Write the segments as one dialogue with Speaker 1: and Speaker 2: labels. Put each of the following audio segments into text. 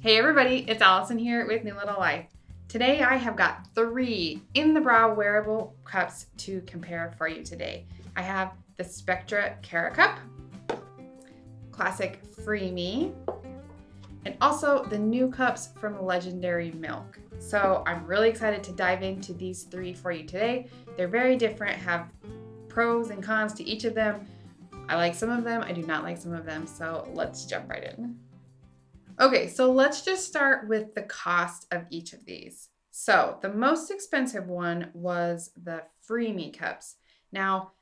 Speaker 1: Hey everybody, it's Allison here with New Little Life. Today I have got 3 in the bra wearable cups to compare for you today. I have the Spectra CaraCup, classic Freemie, and also the new cups from Legendairy Milk. So I'm really excited to dive into these 3 for you today. They're very different, have pros and cons to each of them. I like some of them, I do not like some of them, so let's jump right in. Okay, so let's just start with the cost of each of these. So the most expensive one was the Freemie cups. Now,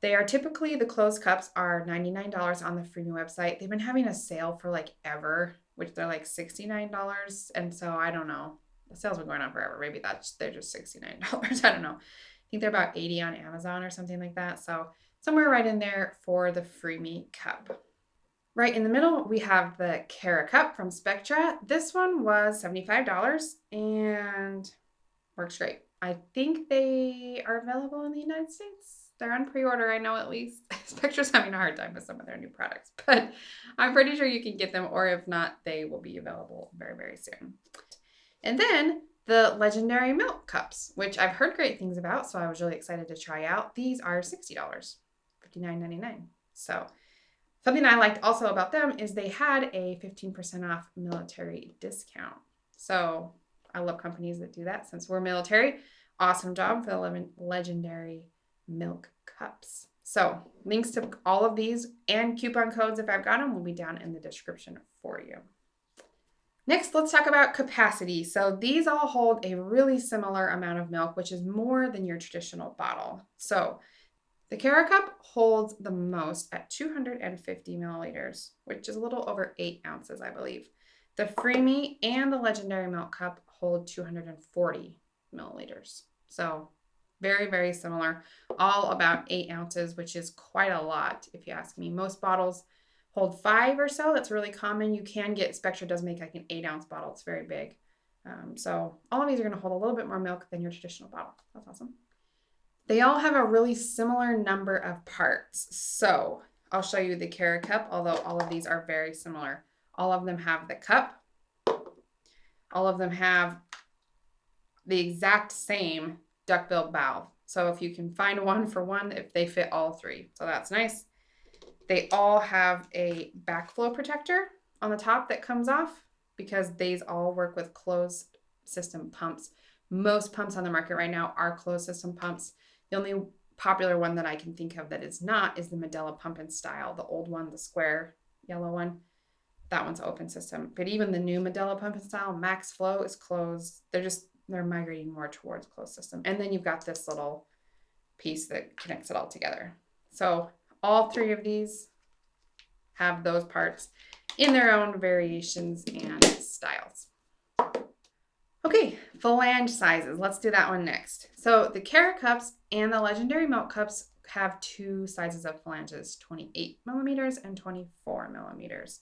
Speaker 1: they are typically, the closed cups are $99 on the Freemie website. They've been having a sale for like ever, which they're like $69. And so I don't know, the sale's been going on forever. Maybe they're just $69. I don't know. I think they're about $80 on Amazon or something like that. So somewhere right in there for the Freemie cup. Right in the middle, we have the CaraCup from Spectra. This one was $75 and works great. I think they are available in the United States. They're on pre-order, I know at least. Spectra's having a hard time with some of their new products, but I'm pretty sure you can get them, or if not, they will be available very, very soon. And then the Legendairy Milk Cups, which I've heard great things about, so I was really excited to try out. These are $60, $59.99. So something I liked also about them is they had a 15% off military discount. So I love companies that do that since we're military. Awesome job for the Legendairy Milk Cups. So links to all of these and coupon codes, if I've got them, will be down in the description for you. Next, let's talk about capacity. So these all hold a really similar amount of milk, which is more than your traditional bottle. So the CaraCup holds the most at 250 milliliters, which is a little over 8 ounces, I believe. The Freemie and the Legendairy Milk Cup hold 240 milliliters. So very, very similar, all about 8 ounces, which is quite a lot if you ask me. Most bottles hold 5 or so. That's really common. You can get, Spectra does make like an 8-ounce bottle. It's very big. So all of these are going to hold a little bit more milk than your traditional bottle. That's awesome. They all have a really similar number of parts. So I'll show you the CaraCup, although all of these are very similar. All of them have the cup. All of them have the exact same duckbill valve. So if you can find one for one, if they fit all 3. So that's nice. They all have a backflow protector on the top that comes off because these all work with closed system pumps. Most pumps on the market right now are closed system pumps. The only popular one that I can think of that is not is the Medela Pump and Style, the old one, the square yellow one. That one's open system. But even the new Medela Pump and Style, Max Flow, is closed. They're migrating more towards closed system. And then you've got this little piece that connects it all together. So all 3 of these have those parts in their own variations and styles. Okay, flange sizes. Let's do that one next. So the CaraCups and the Legendairy Milk Cups have 2 sizes of flanges, 28 millimeters and 24 millimeters.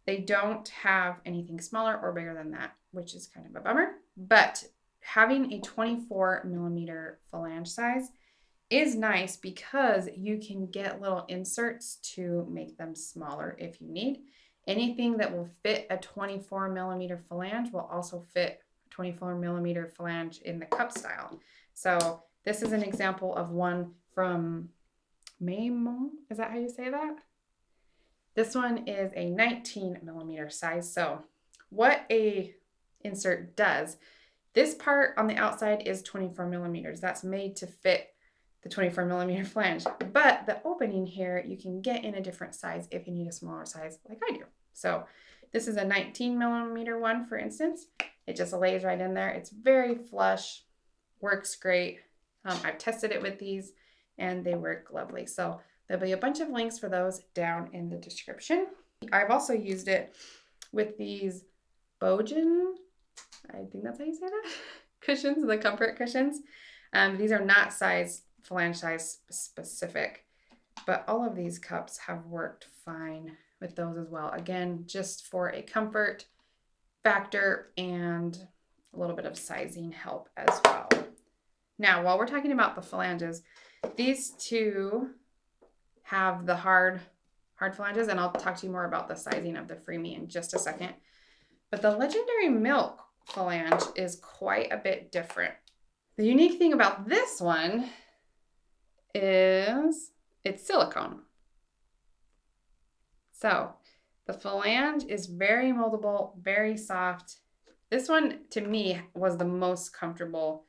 Speaker 1: They don't have anything smaller or bigger than that, which is kind of a bummer. But having a 24 millimeter flange size is nice because you can get little inserts to make them smaller if you need. Anything that will fit a 24 millimeter flange will also fit 24 millimeter flange in the cup style. So this is an example of one from Maimon. Is that how you say that? This one is a 19 millimeter size. So what a insert does, this part on the outside is 24 millimeters. That's made to fit the 24 millimeter flange. But the opening here, you can get in a different size if you need a smaller size like I do. So this is a 19 millimeter one, for instance. It just lays right in there. It's very flush, works great. I've tested it with these and they work lovely. So there'll be a bunch of links for those down in the description. I've also used it with these Bojan, I think that's how you say that, cushions, the comfort cushions. These are not flange size specific, but all of these cups have worked fine with those as well. Again, just for a comfort factor and a little bit of sizing help as well. Now, while we're talking about the flanges, these 2 have the hard flanges, and I'll talk to you more about the sizing of the Freemie in just a second. But the Legendary Milk flange is quite a bit different. The unique thing about this one is it's silicone. So the flange is very moldable, very soft. This one, to me, was the most comfortable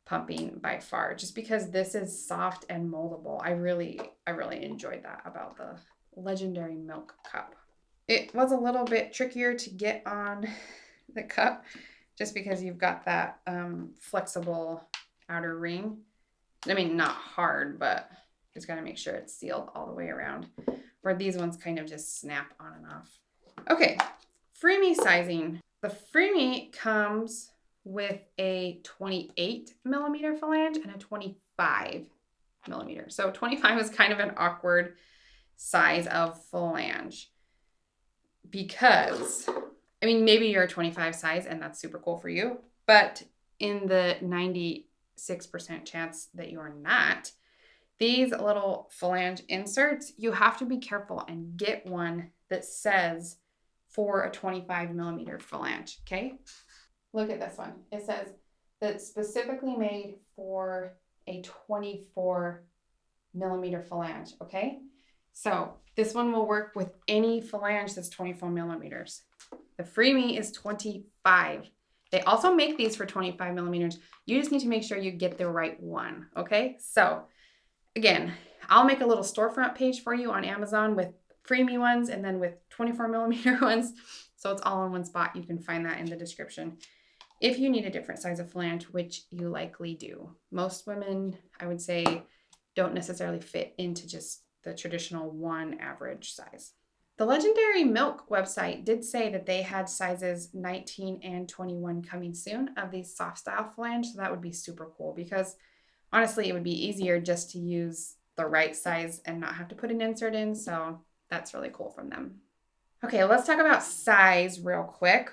Speaker 1: pumping by far, just because this is soft and moldable. I really enjoyed that about the Legendary Milk cup. It was a little bit trickier to get on the cup, just because you've got that flexible outer ring. I mean, not hard, but just got to make sure it's sealed all the way around. Where these ones kind of just snap on and off. Okay, Freemie sizing. The Freemie comes with a 28 millimeter flange and a 25 millimeter. So 25 is kind of an awkward size of flange because, I mean, maybe you're a 25 size and that's super cool for you, but in the 96% chance that you're not, these little flange inserts, you have to be careful and get one that says for a 25 millimeter flange, okay? Look at this one. It says that's specifically made for a 24 millimeter flange, okay? So this one will work with any flange that's 24 millimeters. The Freemie is 25. They also make these for 25 millimeters. You just need to make sure you get the right one, okay? So again, I'll make a little storefront page for you on Amazon with Freemie ones and then with 24 millimeter ones. So it's all in one spot. You can find that in the description. If you need a different size of flange, which you likely do. Most women, I would say, don't necessarily fit into just the traditional one average size. The Legendary Milk website did say that they had sizes 19 and 21 coming soon of these soft style flange. So that would be super cool because honestly, it would be easier just to use the right size and not have to put an insert in. So that's really cool from them. Okay, let's talk about size real quick.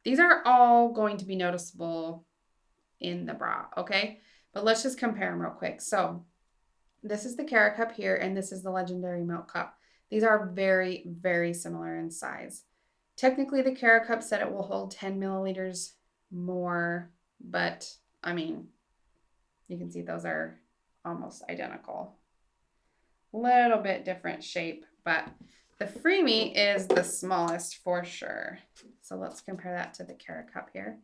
Speaker 1: These are all going to be noticeable in the bra, okay? But let's just compare them real quick. So this is the CaraCup here, and this is the Legendary Milk Cup. These are very, very similar in size. Technically, the CaraCup said it will hold 10 milliliters more, but I mean, you can see those are almost identical. Little bit different shape, but the Freemie is the smallest for sure. So let's compare that to the CaraCup here.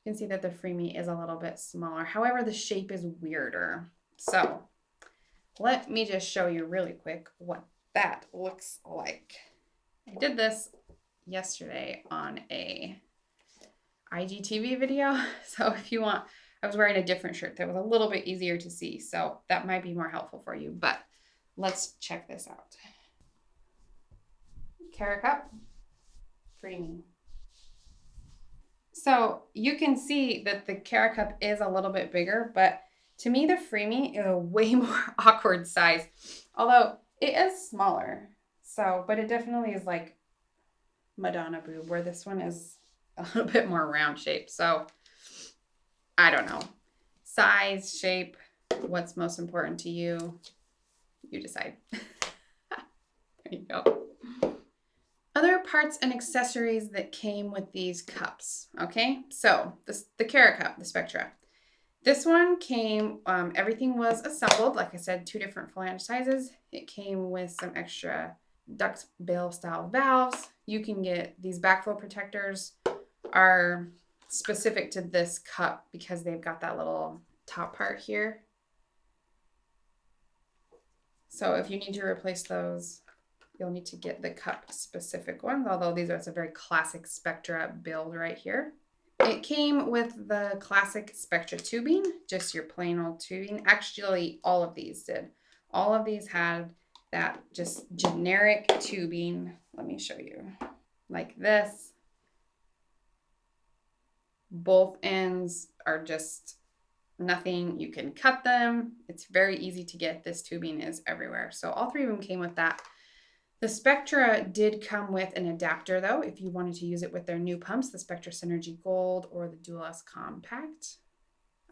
Speaker 1: You can see that the Freemie is a little bit smaller. However, the shape is weirder. So let me just show you really quick what that looks like. I did this yesterday on a IGTV video. So if you want, I was wearing a different shirt that was a little bit easier to see. So that might be more helpful for you, but let's check this out. CaraCup, Freemie. So you can see that the CaraCup is a little bit bigger, but to me, the Freemie is a way more awkward size, although it is smaller. So, but it definitely is like Madonna boob, where this one is a little bit more round shape. So I don't know. Size, shape, what's most important to you? You decide. There you go. Other parts and accessories that came with these cups, okay? So the CaraCup, the Spectra. This one came, everything was assembled, like I said, 2 different flange sizes. It came with some extra duckbill style valves. You can get these backflow protectors are specific to this cup because they've got that little top part here. So if you need to replace those, you'll need to get the cup specific ones, although these are a very classic Spectra build right here. It came with the classic Spectra tubing, just your plain old tubing. Actually, all of these did. All of these had that just generic tubing. Let me show you. Like this. Both ends are just nothing. You can cut them. It's very easy to get. This tubing is everywhere. So all 3 of them came with that. The Spectra did come with an adapter though, if you wanted to use it with their new pumps, the Spectra Synergy Gold or the Dual S Compact.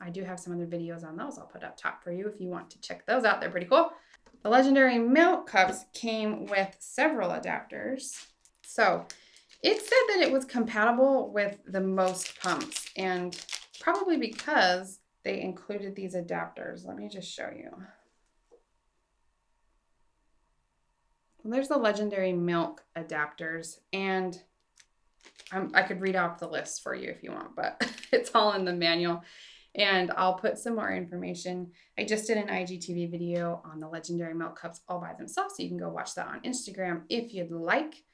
Speaker 1: I do have some other videos on those I'll put up top for you if you want to check those out. They're pretty cool. The Legendary Milk Cups came with several adapters. So It said that it was compatible with the most pumps, and probably because they included these adapters. Let me just show you. Well, there's the Legendairy milk adapters, and I could read off the list for you if you want, but it's all in the manual. And I'll put some more information. I just did an IGTV video on the Legendairy milk cups all by themselves, so you can go watch that on Instagram if you'd like.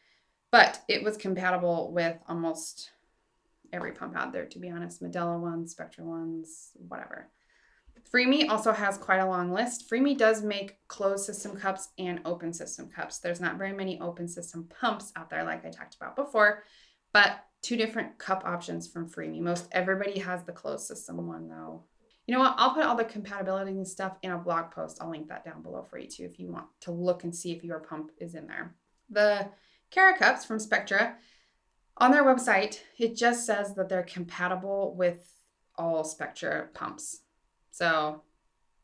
Speaker 1: But it was compatible with almost every pump out there, to be honest. Medela ones, Spectra ones, whatever. Freemie also has quite a long list. Freemie does make closed system cups and open system cups. There's not very many open system pumps out there like I talked about before, but 2 different cup options from Freemie. Most everybody has the closed system one though. You know what? I'll put all the compatibility and stuff in a blog post. I'll link that down below for you too if you want to look and see if your pump is in there. The CaraCups from Spectra, on their website, it just says that they're compatible with all Spectra pumps. So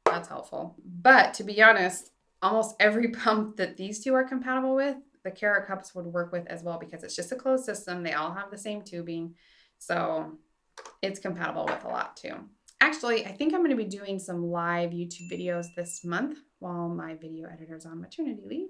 Speaker 1: that's helpful. But to be honest, almost every pump that these 2 are compatible with, the CaraCups would work with as well, because it's just a closed system. They all have the same tubing. So it's compatible with a lot too. Actually, I think I'm going to be doing some live YouTube videos this month while my video editor's on maternity leave,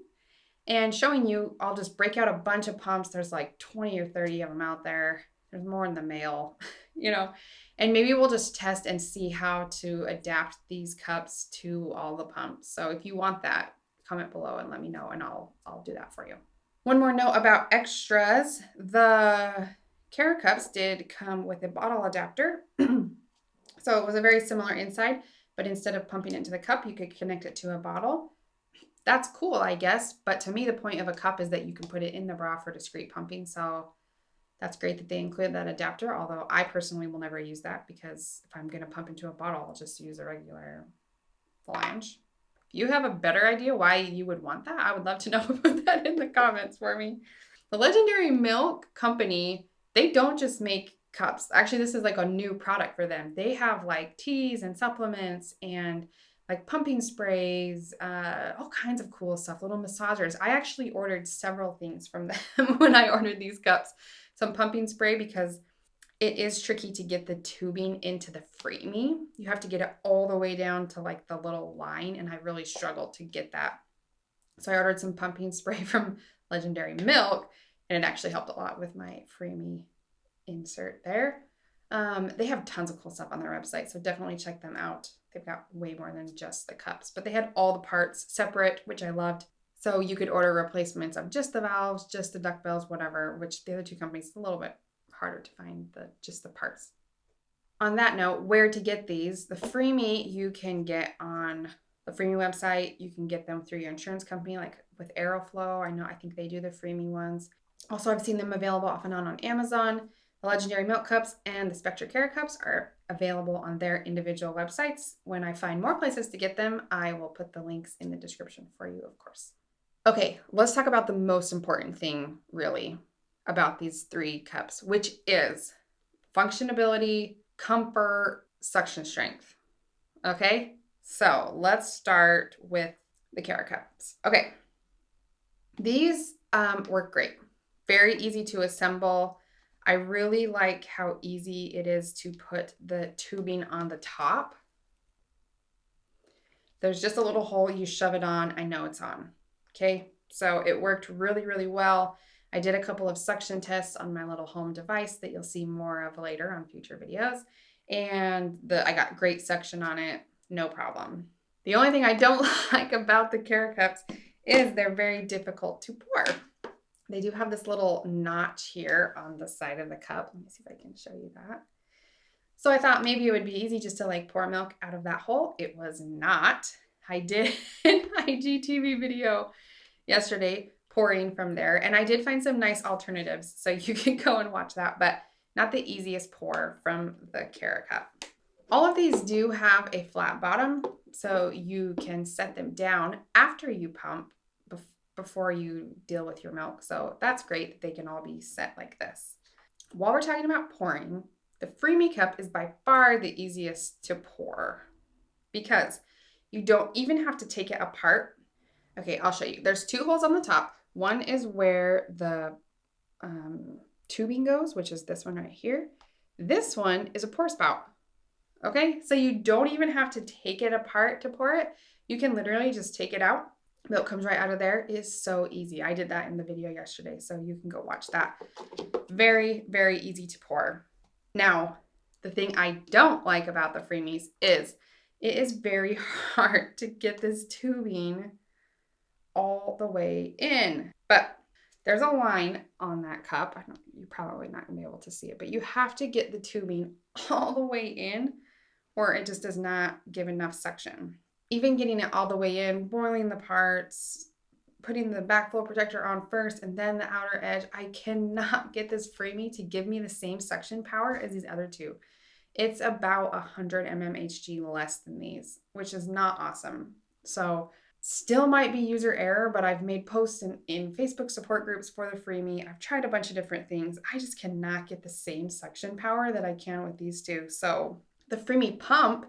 Speaker 1: and showing you. I'll just break out a bunch of pumps. There's like 20 or 30 of them out there. There's more in the mail, you know, and maybe we'll just test and see how to adapt these cups to all the pumps. So if you want that, comment below and let me know, and I'll do that for you. One more note about extras. The CaraCups did come with a bottle adapter. So it was a very similar inside, but instead of pumping it into the cup, you could connect it to a bottle. That's cool, I guess. But to me, the point of a cup is that you can put it in the bra for discreet pumping. So that's great that they include that adapter. Although I personally will never use that, because if I'm going to pump into a bottle, I'll just use a regular flange. If you have a better idea why you would want that, I would love to know. Put that in the comments for me. The Legendairy Milk Company, they don't just make cups. Actually, this is like a new product for them. They have like teas and supplements and like pumping sprays, all kinds of cool stuff, little massagers. I actually ordered several things from them when I ordered these cups. Some pumping spray, because it is tricky to get the tubing into the Freemie. You have to get it all the way down to like the little line, and I really struggled to get that. So I ordered some pumping spray from Legendairy Milk, and it actually helped a lot with my Freemie insert there. They have tons of cool stuff on their website, so definitely check them out. They've got way more than just the cups, but they had all the parts separate, which I loved. So you could order replacements of just the valves, just the duck bells, whatever, which the other 2 companies, a little bit harder to find just the parts. On that note, where to get these? The Freemie you can get on the Freemie website. You can get them through your insurance company, like with Aeroflow. I think they do the Freemie ones. Also, I've seen them available off and on Amazon. The Legendairy Milk Cups and the Spectra CaraCups are available on their individual websites. When I find more places to get them, I will put the links in the description for you, of course. Okay, let's talk about the most important thing, really, about these 3 cups, which is functionability, comfort, suction strength. Okay, so let's start with the CaraCups. Okay, these work great. Very easy to assemble. I really like how easy it is to put the tubing on the top. There's just a little hole, you shove it on, I know it's on. Okay, so it worked really, really well. I did a couple of suction tests on my little home device that you'll see more of later on future videos. And I got great suction on it, no problem. The only thing I don't like about the CaraCups is they're very difficult to pour. They do have this little notch here on the side of the cup. Let me see if I can show you that. So I thought maybe it would be easy just to like pour milk out of that hole. It was not. I did an IGTV video yesterday pouring from there, and I did find some nice alternatives. So you can go and watch that, but not the easiest pour from the CaraCup. All of these do have a flat bottom, so you can set them down after you pump before you deal with your milk. So that's great that they can all be set like this. While we're talking about pouring, the Freemie cup is by far the easiest to pour because you don't even have to take it apart. Okay, I'll show you. There's 2 holes on the top. One is where the tubing goes, which is this one right here, this one is a pour spout. Okay, so you don't even have to take it apart to pour it. You can literally just take it out. Milk comes right out of there. It is so easy. I did that in the video yesterday, so you can go watch that. Very, very easy to pour. Now, the thing I don't like about the Freemies is it is very hard to get this tubing all the way in. But there's a line on that cup. You're probably not gonna be able to see it, but you have to get the tubing all the way in or it just does not give enough suction. Even getting it all the way in, boiling the parts, putting the backflow protector on first and then the outer edge, I cannot get this Freemie to give me the same suction power as these other two. It's about 100 mmHg less than these, which is not awesome. So still might be user error, but I've made posts in Facebook support groups for the Freemie. I've tried a bunch of different things. I just cannot get the same suction power that I can with these two. So the Freemie pump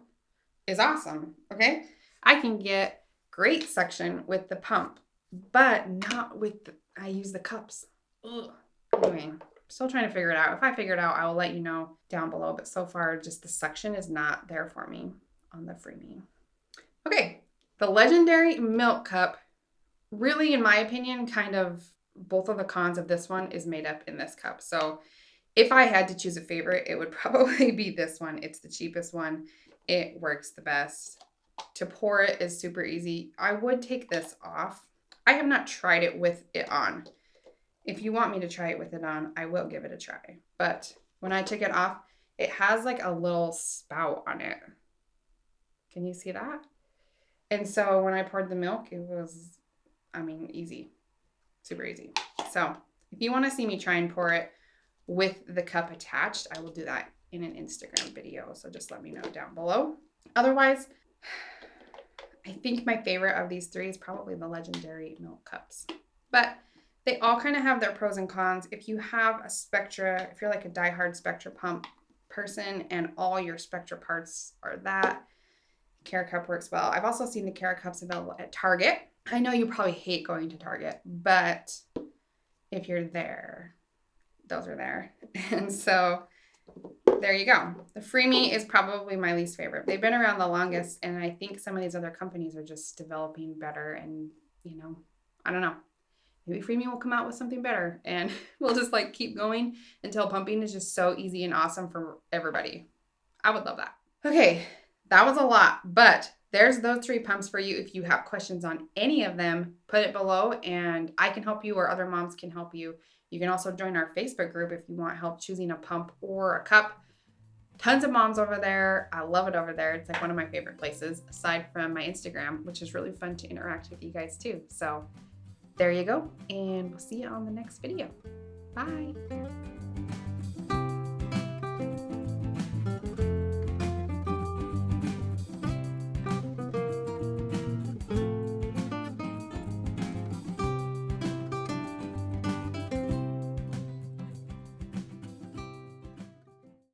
Speaker 1: is awesome, okay? I can get great suction with the pump, but not with I use the cups. Ugh. Anyway, still trying to figure it out. If I figure it out, I will let you know down below, but so far just the suction is not there for me on the Freemie. Okay, the Legendairy milk cup, really in my opinion, kind of both of the cons of this one is made up in this cup. So if I had to choose a favorite, it would probably be this one. It's the cheapest one. It works the best. To pour it is super easy. I would take this off. I have not tried it with it on. If you want me to try it with it on, I will give it a try. But when I took it off, it has like a little spout on it. Can you see that? And so when I poured the milk, it was, easy. Super easy. So if you want to see me try and pour it with the cup attached, I will do that in an Instagram video. So just let me know down below. Otherwise, I think my favorite of these three is probably the Legendairy milk cups. But they all kind of have their pros and cons. If you have a Spectra, if you're like a diehard Spectra pump person and all your Spectra parts are that, CaraCup works well. I've also seen the CaraCups available at Target. I know you probably hate going to Target, but if you're there, those are there. And so there you go. The Freemie is probably my least favorite. They've been around the longest, and I think some of these other companies are just developing better. And, I don't know. Maybe Freemie will come out with something better, and we'll just like keep going until pumping is just so easy and awesome for everybody. I would love that. Okay, that was a lot, but there's those three pumps for you. If you have questions on any of them, put it below and I can help you or other moms can help you. You can also join our Facebook group if you want help choosing a pump or a cup. Tons of moms over there. I love it over there. It's like one of my favorite places aside from my Instagram, which is really fun to interact with you guys too. So there you go. And we'll see you on the next video. Bye.